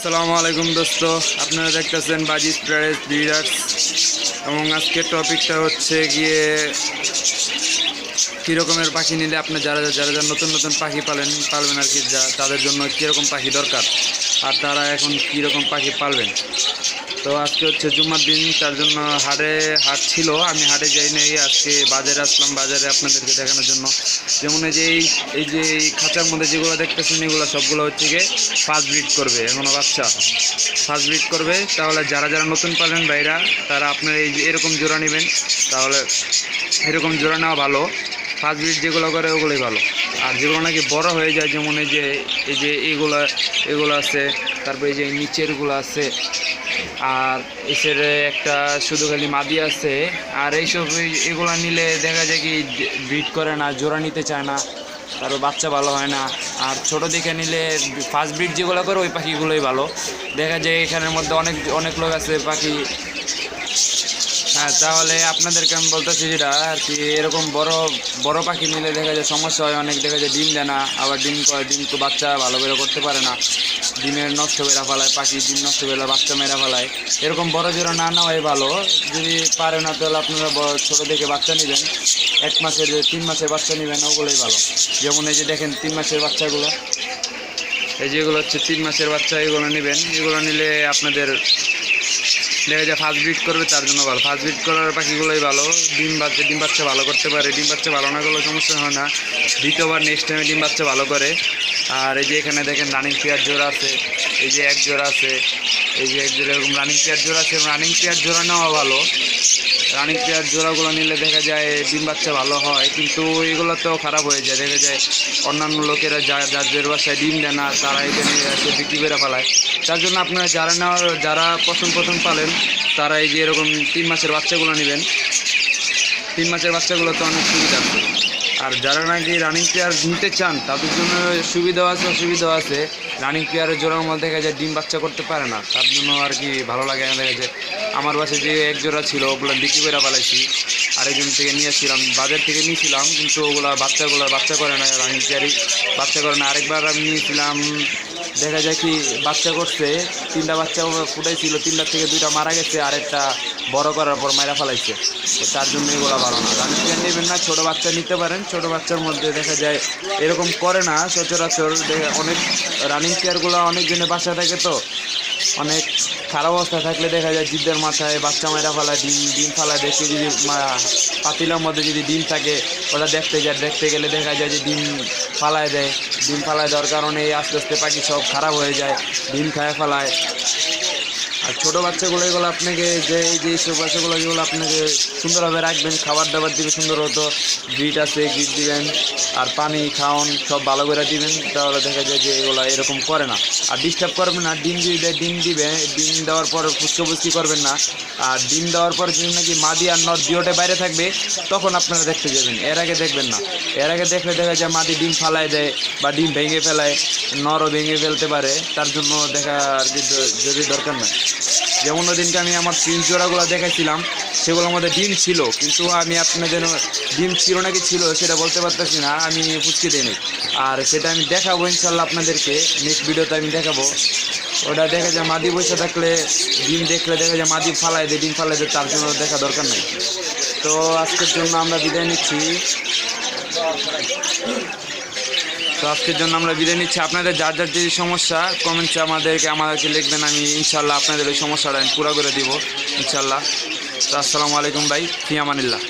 আসসালামু আলাইকুম দোস্ত, আপনারা দেখতেছেন বাজিজ প্যারেস ব্রিডার্স এবং আজকের টপিকটা হচ্ছে গিয়ে কী রকমের পাখি নিলে আপনি যারা যারা নতুন নতুন পাখি পালবেন আর কি, তাদের জন্য কীরকম পাখি দরকার আর তারা এখন কীরকম পাখি পালবেন। তো আজকে হচ্ছে জুম্মার দিন, তার জন্য হাট ছিল, আমি হাটে যাই নাই, আজকে বাজারে আসলাম, বাজারে আপনাদেরকে দেখানোর জন্য। যেমন এই যে খাঁচার মধ্যে যেগুলো দেখতেছেন এগুলো সবগুলো হচ্ছে গিয়ে ফার্স্ট ব্রিড করবে, এখনও বাচ্চা ফার্স্ট ব্রিড করবে। তাহলে যারা নতুন পালেন ভাইরা, তারা আপনার এই যে এরকম জোড়া নেবেন, তাহলে এরকম জোড়া নেওয়া ভালো। ফার্স্ট ব্রিড যেগুলো করে ওগুলোই ভালো। আর যেগুলো নাকি বড় হয়ে যায়, যেমন এই যে এগুলো আছে, তারপর এই যে নিচেরগুলো আছে, আর এসের একটা শুধু খালি মাদি আছে। আর এইসব এগুলো নিলে দেখা যায় কি ব্রিড করে না, জোড়া নিতে চায় না, তারপর বাচ্চা ভালো হয় না। আর ছোটো দিকে নিলে ফার্স্ট ব্রিড যেগুলো করে ওই পাখিগুলোই ভালো। দেখা যায় এখানের মধ্যে অনেক লোক আছে পাখি। হ্যাঁ, তাহলে আপনাদেরকে আমি বলতেছি যেটা আর কি, এরকম বড় পাখি নিলে দেখা যায় সমস্যা হয় অনেক। দেখা যায় ডিম দেয় না, আবার ডিম তো বাচ্চা ভালো করে করতে পারে না, ডিমের নষ্ট মেরা ফেলায়, পাখি ডিম নষ্ট করে বাচ্চা মেরা ফেলায়। এরকম বড় জোড়া না নেওয়াই ভালো। যদি পারে না তাহলে আপনারা ছোটো দেখে বাচ্চা নেবেন, 1 মাসের 3 মাসের বাচ্চা নেবেন, ওগুলোই ভালো। যেমন এই যে দেখেন 3 মাসের বাচ্চাগুলো, এই যেগুলো হচ্ছে 3 মাসের বাচ্চা, এগুলো নেবেন। এগুলো নিলে আপনাদের দেখা যায় ফার্স্ট ব্রিড করবে, তার জন্য ভালো। ফার্স্ট ব্রিড করার পাখিগুলোই ভালো, ডিম বাচ্চা ভালো করতে পারে। ডিম বাচ্চা ভালো না করলেও সমস্যা হয় না, দ্বিতীয়বার নেক্সট টাইমে ডিম বাচ্চা ভালো করে। আর এই যে এখানে দেখেন রানিং পেয়ার জোড়া আছে, এই যে এক জোড়া আছে, এই যে এক জোড়া, এরকম রানিং পেয়ার জোড়া আছে। রানিং পেয়ার জোড়া নেওয়া ভালো। রানিং পেয়ার জোড়াগুলো নিলে দেখা যায় ডিম বাচ্চা ভালো হয়, কিন্তু এগুলো তো খারাপ হয়ে যায়। দেখা যায় অন্যান্য লোকেরা যাদের বাসায় ডিম দেয় না, তারা এটা নিয়ে এসে বিক্রি করে ফেলায়। তার জন্য আপনারা যারা প্রথম পালেন, তারা এই যে এরকম 3 মাসের বাচ্চাগুলো নেবেন। 3 মাসের বাচ্চাগুলো তো অনেক সুবিধা আছে। আর যারা নাকি রানিং পেয়ার নিতে চান, তাদের জন্য সুবিধাও আছে অসুবিধাও আছে। রানিং পেয়ারের জোড়ার মধ্যে দেখা যায় ডিম বাচ্চা করতে পারে না, তার জন্য আর কি ভালো লাগে না। দেখা যায় আমার বাসায় যে এক জোড়া ছিল, ওগুলো বিক্রি করে ফেলাইছি, আরেকজন থেকে নিয়েছিলাম, বাজার থেকে নিয়েছিলাম, কিন্তু ওগুলো বাচ্চা করে না, রানিং পেয়ারই বাচ্চা করে না। আরেকবার আমি নিয়েছিলাম, দেখা যায় কি বাচ্চা করছে, 3টা বাচ্চা ফুটাইছিল, 3টার থেকে 2টা মারা গেছে, আরেকটা বড় করার পর মারা ফেলাইছে। তো তার জন্য এগুলো ভালো না। রানিং পেয়ার নেবেন না, ছোটো বাচ্চা নিতে পারেন। ছোটো বাচ্চার মধ্যে দেখা যায় এরকম করে না সচরাচর। অনেক রানিং পেয়ারগুলো অনেক দিনে বাসায় থাকে, তো অনেক খারাপ অবস্থা থাকলে দেখা যায় জিদ্দের মাথায় বাচ্চা মারা ফেলায়, ডিম ফালায়। দেখে যদি পাতিলার মধ্যে যদি ডিম থাকে, ওটা দেখতে গেলে দেখা যায় যে ডিম ফালায় দেয়। ডিম ফালায় দেওয়ার কারণে আস্তে আস্তে পাখি সব খারাপ হয়ে যায়, ডিম খায় ফেলায়। আর ছোটো বাচ্চাগুলো এগুলো আপনাকে সব বাচ্চাগুলো যেগুলো আপনাকে সুন্দরভাবে রাখবেন, খাবার দাবার দিবে সুন্দর মতো, গ্রিট আছে গ্রিট দিবেন, আর পানি খাওয়ান সব ভালো করে দিবেন। তাহলে দেখা যায় যে এগুলো এরকম করে না। আর ডিস্টার্ব করবেন না, ডিম দিবে, ডিম দেওয়ার পর ফুচকি করবেন না। আর ডিম দেওয়ার পর যদি নাকি মাদি আর নর দুটোটা বাইরে থাকবে, তখন আপনারা দেখতে যাবেন, এর আগে দেখবেন না। এর আগে দেখলে দেখা যায় মাদি ডিম ফালায় দেয় বা ডিম ভেঙে ফেলায়, নরও ভেঙে ফেলতে পারে। তার জন্য দেখা আর কি যদি দরকার নয়। যেমন ওদিনকে আমি আমার প্রিন্স জোড়াগুলো দেখাইছিলাম, সেগুলোর মধ্যে ডিম ছিল, কিন্তু আমি আপনাদের ডিম ছিল নাকি ছিল সেটা বলতে পারতেছি না, আমি ফুচকি দিইনি। আর সেটা আমি দেখাবো ইনশাল্লাহ আপনাদেরকে, নেক্সট ভিডিওতে আমি দেখাবো। ওটা দেখা যায় মাদি বসে থাকলে, ডিম দেখলে দেখা যায় মাদি ফালায় দেয়, ডিম ফালায় দেয়, তার জন্য দেখা দরকার নেই। তো আজকের জন্য আমরা বিদায় নিচ্ছি। আপনাদের যার যদি সমস্যা কমেন্টসে আমাদেরকে লিখবেন, আমি ইনশাল্লাহ আপনাদের ওই সমস্যাটা আমি পুরো করে দিব ইনশাল্লাহ। তো আসসালামু আলাইকুম ভাই, ফি আমানিল্লাহ।